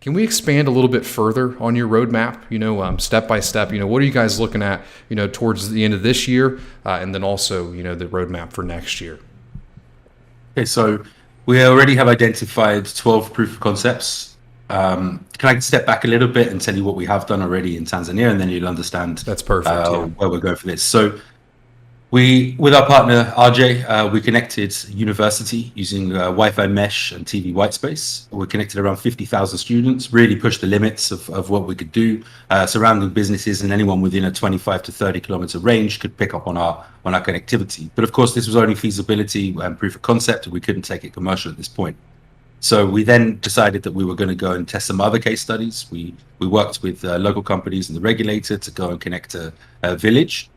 Can we expand a little bit further on your roadmap? Step by step. What are you guys looking at? Towards the end of this year, and then also the roadmap for next year. Okay, so we already have identified 12 proof of concepts. Can I step back a little bit and tell you what we have done already in Tanzania, and then you'll understand That's perfect. where we're going for this. So with our partner RJ, we connected university using Wi-Fi mesh and TV whitespace. We connected around 50,000 students, really pushed the limits of what we could do. Surrounding businesses and anyone within a 25 to 30 kilometer range could pick up on our connectivity. But of course, this was only feasibility and proof of concept, and we couldn't take it commercial at this point. So we then decided that we were going to go and test some other case studies. We worked with local companies and the regulator to go and connect a village.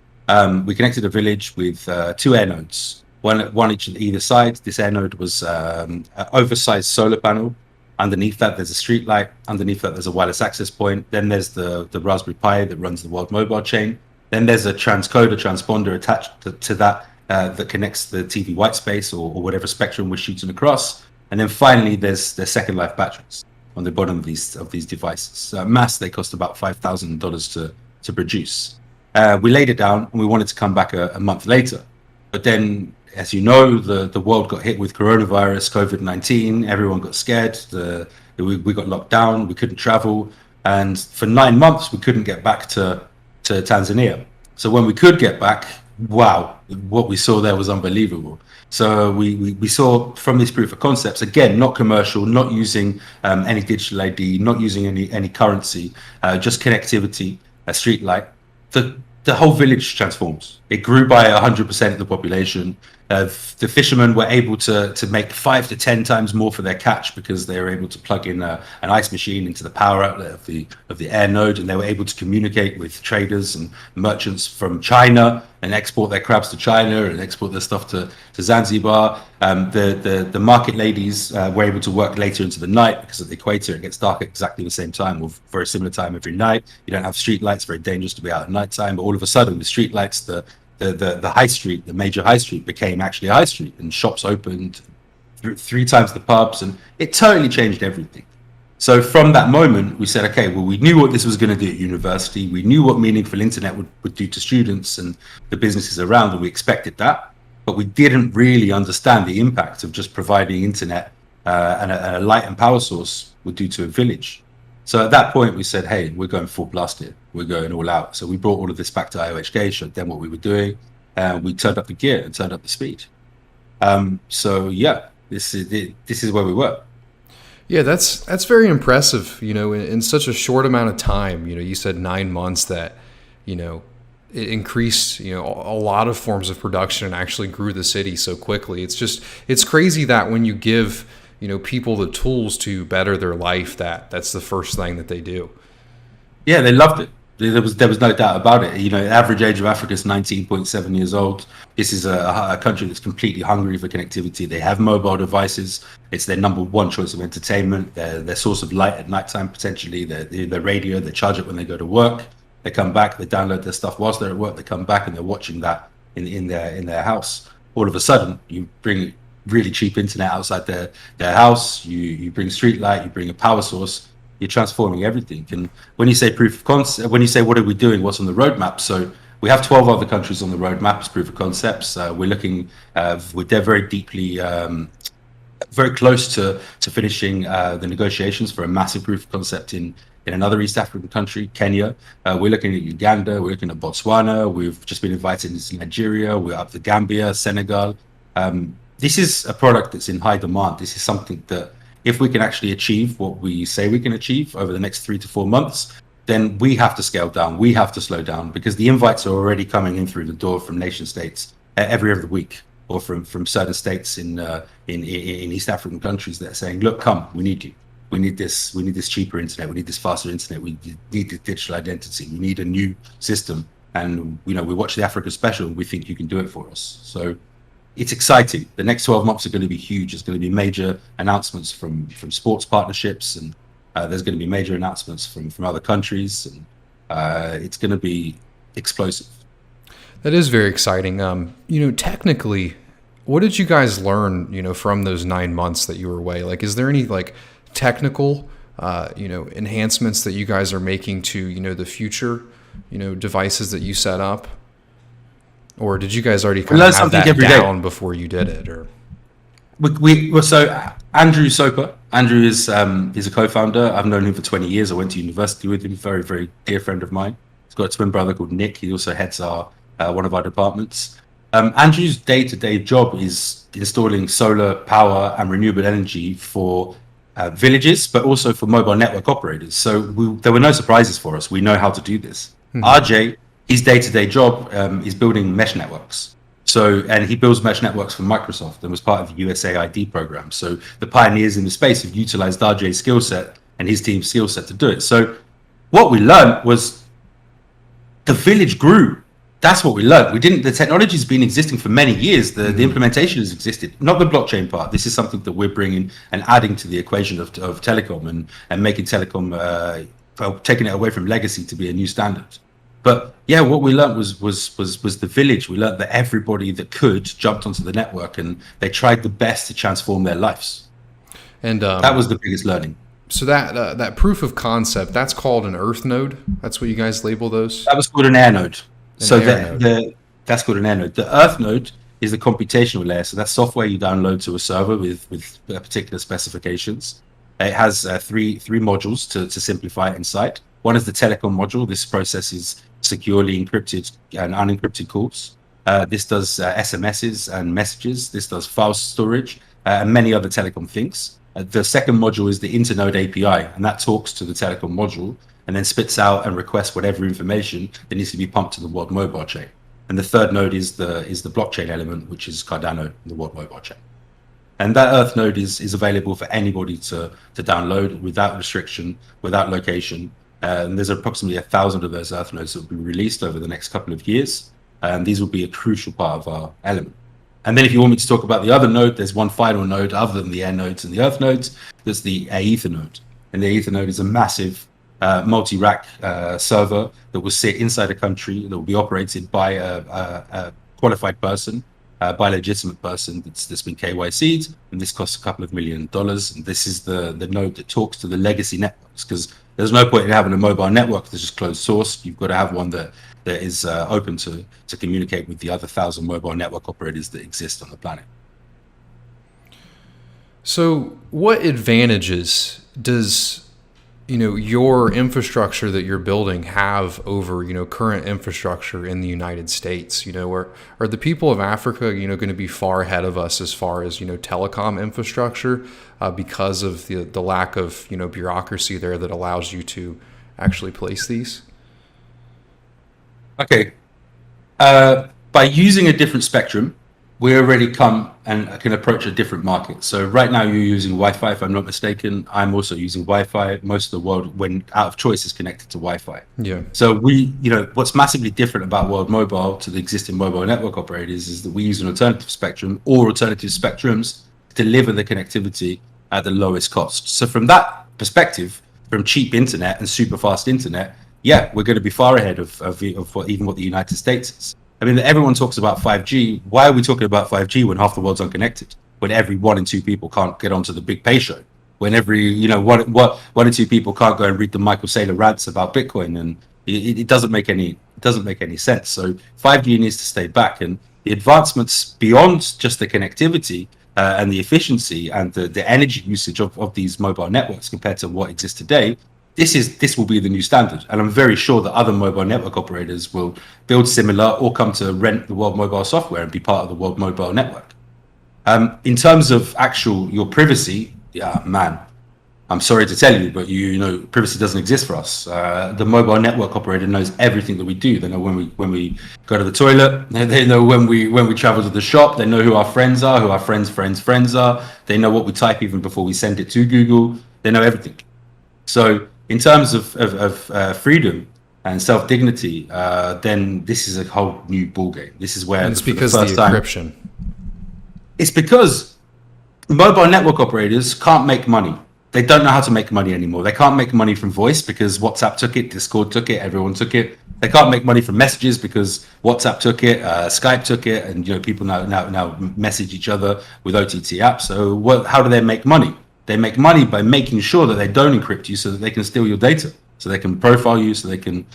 We connected a village with 2 air nodes, one each on either side. This air node was an oversized solar panel. Underneath that, there's a street light. Underneath that, there's a wireless access point. Then there's the Raspberry Pi that runs the World Mobile Chain. Then there's a transcoder transponder attached to that that connects the TV whitespace or whatever spectrum we're shooting across. And then finally, there's second life batteries on the bottom of these devices. Mass, they cost about $5,000 to produce. We laid it down and we wanted to come back a month later. But then, as you know, the world got hit with coronavirus, COVID-19. Everyone got scared. We got locked down. We couldn't travel. And for 9 months, we couldn't get back to Tanzania. So when we could get back, wow, what we saw there was unbelievable. So we saw from these proof of concepts, again, not commercial, not using any digital ID, not using any currency, just connectivity, a street light. The whole village transforms. It grew by 100% of the population. The fishermen were able to make 5 to 10 times more for their catch because they were able to plug in an ice machine into the power outlet of the air node, and they were able to communicate with traders and merchants from China and export their crabs to China and export their stuff to Zanzibar. The market ladies were able to work later into the night because at the equator it gets dark at exactly the same time or very similar time every night. You don't have street lights, very dangerous to be out at night time, but all of a sudden with street lights, the high street, the major high street became actually a high street, and shops opened 3 times the pubs, and it totally changed everything. So from that moment, we said, okay, well, we knew what this was going to do at university. We knew what meaningful internet would do to students and the businesses around, and we expected that. But we didn't really understand the impact of just providing internet and a light and power source would do to a village. So at that point, we said, hey, we're going full blast here. We're going all out. So we brought all of this back to IOHK, showed them what we were doing, and we turned up the gear and turned up the speed. So yeah, this is where we were. Yeah, that's very impressive. In such a short amount of time. You said 9 months that, it increased, a lot of forms of production and actually grew the city so quickly. It's crazy that when you give people the tools to better their life, that's the first thing that they do. Yeah, they loved it. There was no doubt about it. The average age of Africa is 19.7 years old. This is a country that's completely hungry for connectivity. They have mobile devices. It's their number one choice of entertainment. Their source of light at nighttime, potentially. Their radio, they charge it when they go to work. They come back, they download their stuff whilst they're at work. They come back and they're watching that in their house. All of a sudden, you bring really cheap internet outside their house. You bring street light. You bring a power source. You're transforming everything. And when you say proof of concept, when you say what are we doing, what's on the roadmap? So we have 12 other countries on the roadmap as proof of concepts. We're looking, they're very deeply, very close to finishing the negotiations for a massive proof of concept in another East African country, Kenya. We're looking at Uganda. We're looking at Botswana. We've just been invited into Nigeria. We're up to Gambia, Senegal. This is a product that's in high demand. This is something that if we can actually achieve what we say we can achieve over the next 3 to 4 months, then we have to scale down. We have to slow down because the invites are already coming in through the door from nation states every other week, or from certain states in East African countries that are saying, look, come, we need you. We need this cheaper internet. We need this faster internet. We need the digital identity. We need a new system. And, we watch the Africa special and we think you can do it for us. So it's exciting. The next 12 months are going to be huge. There's going to be major announcements from sports partnerships, and there's going to be major announcements from other countries, and it's going to be explosive. That is very exciting. Technically, what did you guys learn, from those 9 months that you were away? Like, is there any technical enhancements that you guys are making to, the future, devices that you set up? Or did you guys already kind of have that down before you did it? Or so Andrew Soper. Andrew is a co-founder. I've known him for 20 years. I went to university with him. Very, very dear friend of mine. He's got a twin brother called Nick. He also heads one of our departments. Andrew's day-to-day job is installing solar power and renewable energy for villages, but also for mobile network operators. So there were no surprises for us. We know how to do this. RJ, his day-to-day job is building mesh networks. And he builds mesh networks for Microsoft and was part of the USAID program. So the pioneers in the space have utilized RJ's skill set and his team's skill set to do it. So what we learned was the village grew. That's what we learned. The technology's been existing for many years. The implementation has existed, not the blockchain part. This is something that we're bringing and adding to the equation of telecom and making telecom, taking it away from legacy to be a new standard. But yeah, what we learned was the village. We learned that everybody that could jumped onto the network and they tried the best to transform their lives. And that was the biggest learning. So that proof of concept, that's called an Earth node. That's what you guys label those? That was called an air node. That's called an air node. The Earth node is the computational layer. So that's software you download to a server with particular specifications. It has three modules to simplify it inside. One is the telecom module. This processes securely encrypted and unencrypted calls. This does SMSs and messages. This does file storage and many other telecom things. The second module is the internode API, and that talks to the telecom module and then spits out and requests whatever information that needs to be pumped to the World Mobile Chain. And the third node is the blockchain element, which is Cardano, the World Mobile Chain. And that Earth node is available for anybody to download without restriction, without location. And there's approximately 1,000 of those Earth nodes that will be released over the next couple of years. And these will be a crucial part of our element. And then if you want me to talk about the other node, there's one final node other than the air nodes and the Earth nodes. There's the Aether node. And the Aether node is a massive multi-rack server that will sit inside a country that will be operated by a qualified person, by a legitimate person that's been KYC'd, and this costs a couple of $1 million. And this is the node that talks to the legacy networks, because there's no point in having a mobile network that's just closed source. You've got to have one that is open to communicate with the other 1,000 mobile network operators that exist on the planet. So what advantages does your infrastructure that you're building have over current infrastructure in the United States? Are the people of Africa going to be far ahead of us as far as telecom infrastructure because of the lack of bureaucracy there that allows you to actually place these? Okay, by using a different spectrum, we already come and can approach a different market. So right now you're using Wi-Fi, if I'm not mistaken. I'm also using Wi-Fi. Most of the world, when out of choice, is connected to Wi-Fi. Yeah. So what's massively different about World Mobile to the existing mobile network operators is that we use an alternative spectrum or alternative spectrums to deliver the connectivity at the lowest cost. So from that perspective, from cheap internet and super fast internet, yeah, we're going to be far ahead of what the United States is. I mean, everyone talks about 5G. Why are we talking about 5G when half the world's unconnected? When every 1 in 2 people can't get onto the big pay show? When every, 1 in 2 people can't go and read the Michael Saylor rants about Bitcoin? And it doesn't make any sense. So 5G needs to stay back. And the advancements beyond just the connectivity and the efficiency and the energy usage of these mobile networks compared to what exists today, this will be the new standard. And I'm very sure that other mobile network operators will build similar or come to rent the World Mobile software and be part of the World Mobile network. In terms of your privacy, yeah, man, I'm sorry to tell you, but privacy doesn't exist for us. The mobile network operator knows everything that we do. They know when we go to the toilet. They know when we travel to the shop. They know who our friends are, who our friends are. They know what we type even before we send it to Google. They know everything. So in terms of freedom and self-dignity, then this is a whole new ballgame. This is where it's because of the encryption. It's because mobile network operators can't make money. They don't know how to make money anymore. They can't make money from voice because WhatsApp took it, Discord took it, everyone took it. They can't make money from messages because WhatsApp took it, Skype took it, and people now message each other with OTT apps. So how do they make money? They make money by making sure that they don't encrypt you, so that they can steal your data, so they can profile you, so they can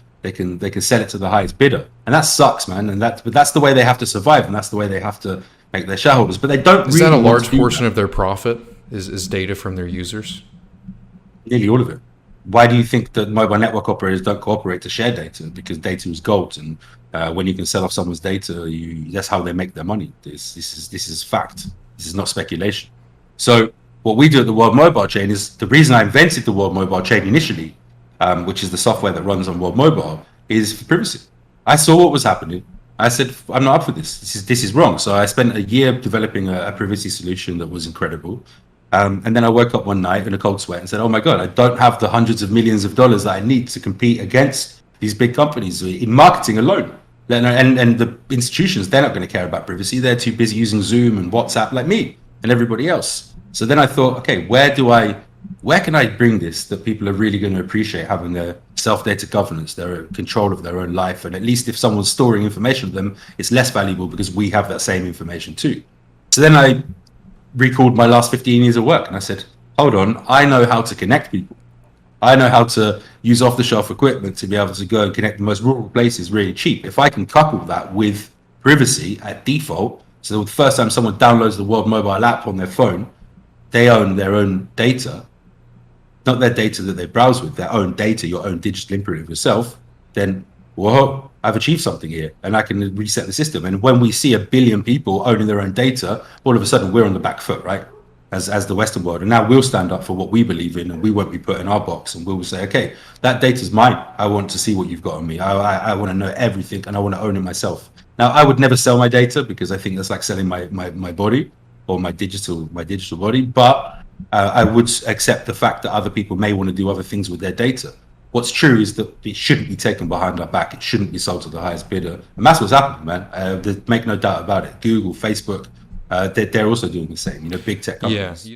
sell it to the highest bidder. And that sucks, man. And that's the way they have to survive, and that's the way they have to make their shareholders. But they don't. Is that a large portion of their profit? Is data from their users? Nearly all of it. Why do you think that mobile network operators don't cooperate to share data? Because data is gold, and when you can sell off someone's data, that's how they make their money. This is fact. This is not speculation. So what we do at the World Mobile Chain is, the reason I invented the World Mobile Chain initially, which is the software that runs on World Mobile, is for privacy. I saw what was happening. I said, I'm not up for this. This is wrong. So I spent a year developing a privacy solution that was incredible. And then I woke up one night in a cold sweat and said, oh my God, I don't have the hundreds of millions of dollars that I need to compete against these big companies in marketing alone. And the institutions, they're not going to care about privacy. They're too busy using Zoom and WhatsApp like me and everybody else. So then I thought, okay, where can I bring this that people are really going to appreciate, having their self-data governance, their control of their own life? And at least if someone's storing information of them, it's less valuable because we have that same information too. So then I recalled my last 15 years of work and I said, hold on, I know how to connect people. I know how to use off-the-shelf equipment to be able to go and connect the most rural places really cheap. If I can couple that with privacy at default, so the first time someone downloads the World Mobile app on their phone, they own their own data, not their data that they browse with, their own data, your own digital imprint of yourself, then, whoa, I've achieved something here and I can reset the system. And when we see 1 billion people owning their own data, all of a sudden we're on the back foot, right? As the Western world. And now we'll stand up for what we believe in, and we won't be put in our box, and we'll say, okay, that data's mine. I want to see what you've got on me. I want to know everything, and I want to own it myself. Now, I would never sell my data because I think that's like selling my body or my digital body. But I would accept the fact that other people may want to do other things with their data. What's true is that it shouldn't be taken behind our back. It shouldn't be sold to the highest bidder. And that's what's happening, man. Make no doubt about it. Google, Facebook, they're also doing the same, big tech companies. Yeah.